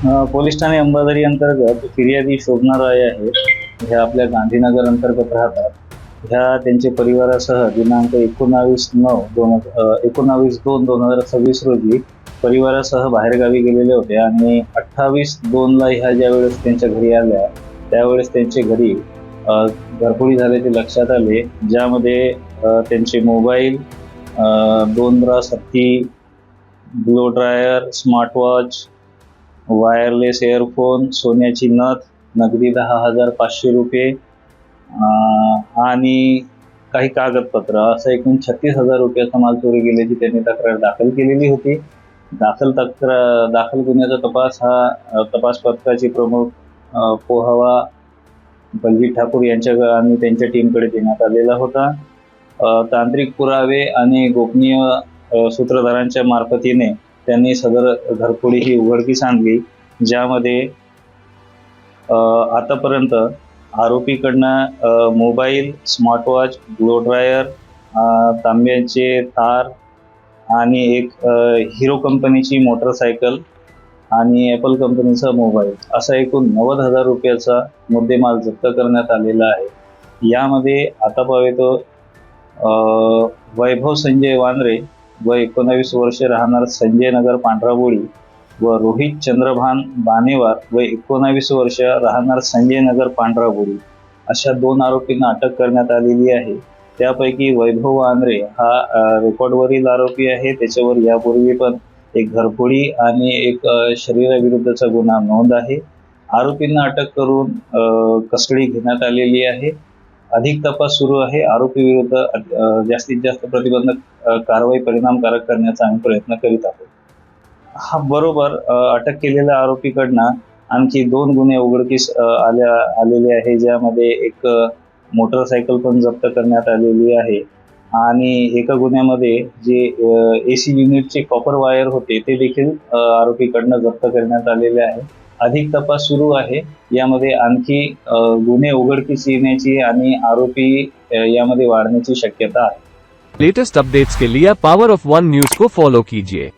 Police Thane Ambazari अंतर्गत फिर्यादी शोभना राय आहेत. ह्या आपल्या गांधीनगर अंतर्गत राहतात. ह्या त्यांच्या परिवारासह दिनांक 19/2/2026 रोजी परिवारासह बाहेरगावी गेलेले होते आणि 28/2 ह्या ज्यावेळेस त्यांच्या घरी आल्या त्यावेळेस त्यांच्या घरी घरफोडी झाल्याचे लक्षात आले, ज्यामध्ये त्यांचे मोबाईल, 2 ब्रास हत्ती, blow dryer, smartwatch, wireless earphone, सोन्याची नथ, नगदी 10,500 रुपये आणि काही कागदपत्र असं एकूण 36,000 रुपयाचा माल चोरी गेल्याची त्यांनी तक्रार दाखल केलेली होती. दाखल गुन्ह्याचा तपास हा तपास पथकाचे प्रमुख पोहावा बलजीत ठाकूर यांच्या आणि त्यांच्या टीमकडे देण्यात आलेला होता. तांत्रिक पुरावे आणि गोपनीय सूत्रधारांच्या मार्फतीने त्यांनी सदर घरफोडी ही उघडकीस आणली, ज्यामध्ये आतापर्यंत आरोपीकडनं मोबाईल, स्मार्टवॉच, ब्लो ड्रायर, तांब्याचे तार आणि एक हिरो कंपनीची मोटरसायकल आणि ॲपल कंपनीचा मोबाईल असा एकूण 90,000 रुपयाचा मुद्देमाल जप्त करण्यात आलेला आहे. यामध्ये आता पाहावे तो वैभव संजय वांद्रे व 19 वर्षे राहणार संजय नगर पांढराबोळी व रोहित चंद्रभान बानेवार व 19 वर्ष राहणार संजय नगर पांढराबोळी अशा 2 आरोपींना अटक करण्यात आलेली आहे. त्यापैकी वैभव वांद्रे हा रेकॉर्डवरील आरोपी आहे. त्याच्यावर यापूर्वी पण एक घरफोडी आणि एक शरीराविरुद्धचा गुन्हा नोंद आहे. आरोपींना अटक करून कस्टडी घेण्यात आलेली आहे. अधिक तपास सुरू आहे. आरोपी विरुद्ध जास्तीत जास्त प्रतिबंधक कारवाई परिणामकारक करण्याचा आम्ही प्रयत्न करीत आहोत. हा बरोबर अटक केलेल्या आरोपीकडनं आणखी 2 गुन्हे उघडकीस आलेले आहे, ज्यामध्ये एक मोटरसायकल पण जप्त करण्यात आलेली आहे आणि एका गुन्ह्यामध्ये जे AC युनिटचे कॉपर वायर होते ते देखील आरोपीकडनं जप्त करण्यात आलेले आहे. अधिक तपास सुरू आहे. यामध्ये आणखी गुन्हे उघडकीस येण्याची आणि आरोपी यामध्ये वाढण्याची शक्यता आहे. लेटेस्ट अपडेट्स के लिए पावर ऑफ वन न्यूज को फॉलो कीजिए।